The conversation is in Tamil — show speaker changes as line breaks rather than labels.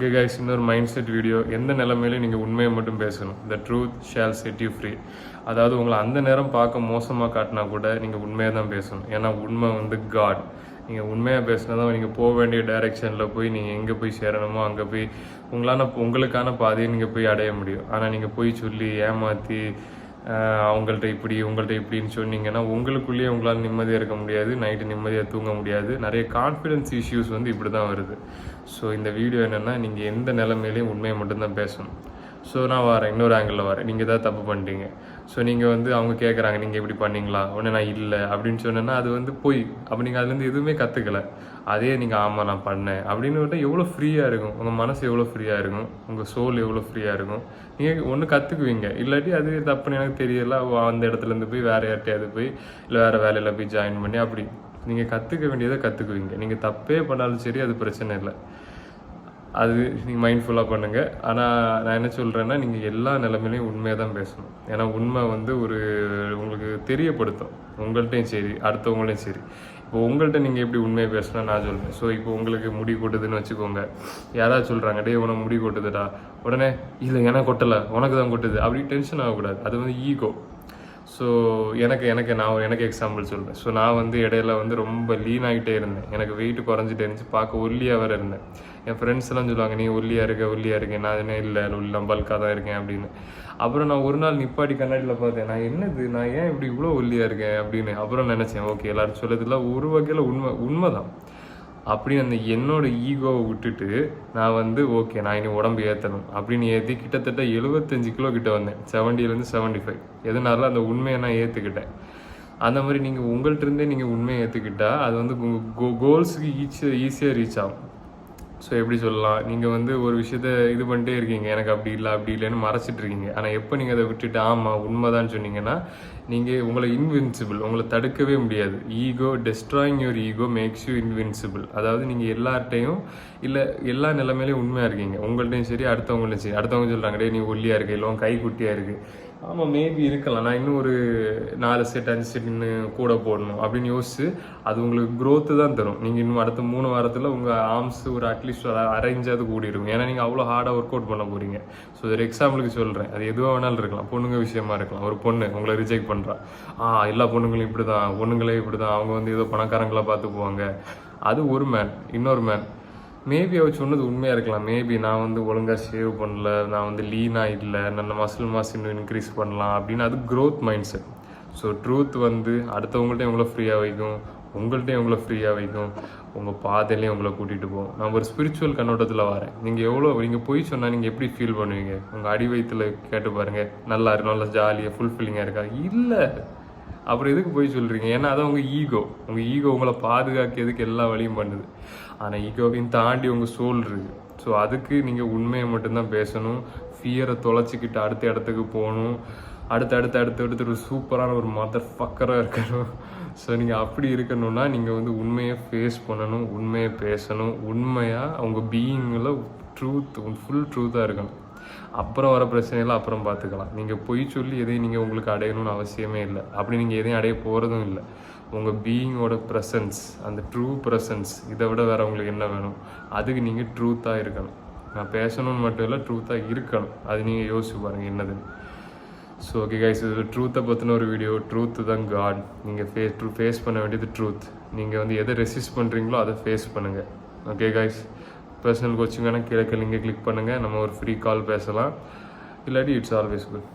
Okay guys, இன்னொரு மைண்ட் செட் வீடியோ. எந்த நிலைமையிலும் நீங்கள் உண்மையை மட்டும் பேசணும். The truth shall set you free. அதாவது உங்களை அந்த நேரம் பார்க்க மோசமாக காட்டினா கூட நீங்கள் உண்மையாக தான் பேசணும். ஏன்னா உண்மை வந்து காட். நீங்கள் உண்மையாக பேசினா தான் நீங்கள் போக வேண்டிய டைரெக்ஷனில் போய் நீங்கள் எங்கே போய் சேரணுமோ அங்கே போய் உங்களுக்கான பாதையை நீங்கள் போய் அடைய முடியும். ஆனால் நீங்கள் போய் சொல்லி ஏமாற்றி அவங்கள்ட்ட இப்படின்னு சொன்னீங்கன்னா உங்களுக்குள்ளேயே உங்களால் நிம்மதியாக இருக்க முடியாது, நைட்டு நிம்மதியாக தூங்க முடியாது. நிறைய கான்ஃபிடென்ஸ் இஷ்யூஸ் வந்து இப்படி தான் வருது. ஸோ இந்த வீடியோ என்னென்னா, நீங்கள் எந்த நிலைமையிலையும் உண்மையை மட்டும்தான் பேசணும். ஸோ நான் வரேன், இன்னொரு ஆங்கிளில் வரேன். நீங்கள் ஏதாவது தப்பு பண்ணிட்டீங்க, ஸோ நீங்கள் வந்து அவங்க கேட்குறாங்க நீங்கள் இப்படி பண்ணீங்களா, உடனே நான் இல்லை அப்படின்னு சொன்னேன்னா அது வந்து போய் அப்போ நீங்கள் அதுலேருந்து எதுவுமே கற்றுக்கலை. அதே நீங்கள் ஆமாம் நான் பண்ணேன் அப்படின்னு விட்டால் எவ்வளோ ஃப்ரீயாக இருக்கும், உங்கள் மனசு எவ்வளோ ஃப்ரீயாக இருக்கும், உங்கள் சோல் எவ்வளோ ஃப்ரீயாக இருக்கும். நீங்கள் ஒன்று கற்றுக்குவீங்க. இல்லாட்டி அது தப்புன்னு எனக்கு தெரியல, அந்த இடத்துலேருந்து போய் வேறு யார்ட்டையாவது போய் இல்லை வேறு வேலையில் போய் ஜாயின் பண்ணி அப்படி நீங்கள் கற்றுக்க வேண்டியதை கற்றுக்குவீங்க. நீங்கள் தப்பே பண்ணாலும் சரி, அது பிரச்சனை இல்லை. அது நீங்கள் மைண்ட்ஃபுல்லாக பண்ணுங்கள். ஆனால் நான் என்ன சொல்கிறேன்னா, நீங்கள் எல்லா நிலைமையிலையும் உண்மையாக தான் பேசணும். ஏன்னா உண்மை வந்து உங்களுக்கு தெரியப்படுத்தும், உங்கள்கிட்டையும் சரி அடுத்தவங்களையும் சரி. இப்போ உங்கள்கிட்ட நீங்கள் எப்படி உண்மையை பேசணும் நான் சொல்கிறேன். ஸோ இப்போ உங்களுக்கு முடி கொட்டுதுன்னு வச்சுக்கோங்க, யாராவது சொல்கிறாங்க டே உனக்கு முடி கொட்டுதுடா, உடனே இல்லை எனக்கு கொட்டலை உனக்கு தான் கொட்டுது அப்படி டென்ஷன் ஆகக்கூடாது. அது வந்து ஈகோ. ஸோ எனக்கு எக்ஸாம்பிள் சொல்கிறேன். ஸோ நான் வந்து இடையில வந்து ரொம்ப லீன் ஆகிட்டே இருந்தேன். எனக்கு வெயிட் குறைஞ்சிட்டே இருந்துச்சு, பார்க்க ஒல்லியாக வேறு இருந்தேன். என் ஃப்ரெண்ட்ஸ் எல்லாம் சொல்லுவாங்க நீ ஒல்லியாக இருக்கேன். நான் என்ன இல்லை நான் பல்காக தான் இருக்கேன் அப்படின்னு. அப்புறம் நான் ஒரு நாள் நிப்பாட்டி கண்ணாடியில் பார்த்தேன், நான் ஏன் இப்படி இவ்வளோ ஒல்லியாக இருக்கேன் அப்படின்னு. அப்புறம் நினச்சேன் ஓகே எல்லாரும் சொல்லதில்ல ஒரு வகையில் உண்மைதான் அப்படின்னு. அந்த என்னோட ஈகோவை விட்டுட்டு நான் வந்து ஓகே நான் இனி உடம்பு ஏற்றணும் அப்படின்னு ஏற்றி கிட்டத்தட்ட 75 கிலோ கிட்ட வந்தேன், 70லேருந்து 75. எதனால அந்த உண்மையை நான் ஏற்றுக்கிட்டேன். அந்த மாதிரி நீங்கள் உங்கள்கிட்ட இருந்தே நீங்கள் உண்மையை ஏற்றுக்கிட்டா அது வந்து கோல்ஸுக்கு ஈஸியாக ரீச் ஆகும். ஸோ எப்படி சொல்லலாம், நீங்கள் வந்து ஒரு விஷயத்த இது பண்ணிட்டே இருக்கீங்க, எனக்கு அப்படி இல்லைன்னு மறைச்சிட்டு இருக்கீங்க. ஆனால் எப்போ நீங்கள் அதை விட்டுட்டு ஆமாம் உண்மைதான்னு சொன்னீங்கன்னா நீங்கள் உங்களை இன்வின்சிபிள், உங்களை தடுக்கவே முடியாது. Ego destroying your ego makes you invincible. அதாவது நீங்கள் எல்லார்ட்டையும் இல்லை எல்லா நிலைமையிலையும் உண்மையாக இருக்கீங்க, உங்கள்கிட்டையும் சரி அடுத்தவங்கள்டையும் சரி. அடுத்தவங்க சொல்கிறாங்க டே நீ ஒல்லியாக இருக்க, இல்லை கை குட்டியாக இருக்குது. ஆமாம் மேபி இருக்கலாம், நான் இன்னும் ஒரு 4 செட் 5 செட் இன்னும் கூட போடணும் அப்படின்னு யோசிச்சு அது உங்களுக்கு க்ரோத்து தான் தரும். நீங்கள் இன்னும் அடுத்த 3 வாரத்தில் உங்கள் ஆர்ம்ஸ் ஒரு அட்லீஸ்ட் அரேஞ்சாவது கூடிடும். ஏன்னா நீங்கள் அவ்வளோ ஹார்டாக ஒர்க் அவுட் பண்ண போகிறீங்க. ஸோ ஒரு எக்ஸாம்பிளுக்கு சொல்கிறேன், அது எதுவாக வேணாலும் இருக்கலாம். பொண்ணுங்க விஷயமா இருக்கலாம். ஒரு பொண்ணு உங்களை ரிஜெக்ட் பண்ணுறா, எல்லா பொண்ணுங்களும் இப்படி தான், பொண்ணுங்களே இப்படி தான், அவங்க வந்து ஏதோ பணக்காரங்களாக பார்த்து போவாங்க. அது ஒரு மேன். இன்னொரு மேன் மேபி அவர் சொன்னது உண்மையாக இருக்கலாம். மேபி நான் வந்து ஒழுங்காக சேவ் பண்ணல, நான் வந்து லீனாக இல்லை, நான் மசில் மாஸ் இன்னும் இன்க்ரீஸ் பண்ணலாம் அப்படின்னு. அது growth mind set. So truth வந்து அடுத்தவங்கள்ட்டையும் உங்களை ஃப்ரீயாக வைக்கும், உங்கள்கிட்டையும் உங்களை ஃப்ரீயாக வைக்கும், உங்கள் பாதையிலையும் உங்களை கூட்டிகிட்டு போகும். நான் ஒரு ஸ்பிரிச்சுவல் கண்ணோட்டத்தில் வரேன். நீங்கள் போய் சொன்னால் நீங்கள் எப்படி ஃபீல் பண்ணுவீங்க? உங்கள் அடி வயிற்றுல கேட்டு பாருங்கள், நல்லா ஜாலியாக ஃபுல்ஃபில்லிங்காக இருக்கா? இல்லை. அப்புறம் எதுக்கு போய் சொல்கிறீங்க? ஏன்னா அதான் உங்கள் ஈகோ உங்களை பாதுகாக்கிறதுக்கு எல்லா வழியும் பண்ணுது. ஆனால் ஈகோவையும் தாண்டி உங்கள் சோல் இருக்குது. ஸோ அதுக்கு நீங்கள் உண்மையை மட்டும்தான் பேசணும். ஃபியரை தொலைச்சிக்கிட்டு அடுத்த இடத்துக்கு போகணும். அடுத்து ஒரு சூப்பரான ஒரு மதர் ஃபக்கராக இருக்கணும். ஸோ நீங்கள் அப்படி இருக்கணும்னா நீங்கள் வந்து உண்மையை ஃபேஸ் பண்ணணும், உண்மையை பேசணும், உண்மையாக உங்கள் பீயிங்கில் ஃபுல் ட்ரூத்தாக இருக்கணும். அப்புறம் வர பிரச்சனைலாம் அப்புறம் பார்த்துக்கலாம். நீங்கள் பொய் சொல்லி எதையும் நீங்கள் உங்களுக்கு அடையணும்னு அவசியமே இல்லை. அப்படி நீங்கள் எதையும் அடைய போகிறதும் இல்லை. உங்கள் பீயிங்கோட ப்ரெசன்ஸ், அந்த ட்ரூ ப்ரெசன்ஸ், இதை விட வேறு உங்களுக்கு என்ன வேணும்? அதுக்கு நீங்கள் ட்ரூத்தாக இருக்கணும். நான் பேசணும்னு மட்டும் இல்லை, ட்ரூத்தாக இருக்கணும். அது நீங்கள் யோசிச்சு பாருங்கள் என்னதுன்னு. ஸோ ஓகே கைஸ், இது ட்ரூத்தை பற்றின ஒரு வீடியோ. ட்ரூத்து தான் காட். நீங்கள் ஃபேஸ் பண்ண வேண்டியது ட்ரூத். நீங்கள் வந்து எதை ரெசிஸ்ட் பண்ணுறீங்களோ அதை ஃபேஸ் பண்ணுங்கள். ஓகே கைஸ், பர்சனல் கோச்சிங் வேணால் கீழே லிங்கை கிளிக் பண்ணுங்கள், நம்ம ஒரு ஃப்ரீ கால் பேசலாம். இல்லாட்டி இட்ஸ் ஆல்வேஸ் குட்.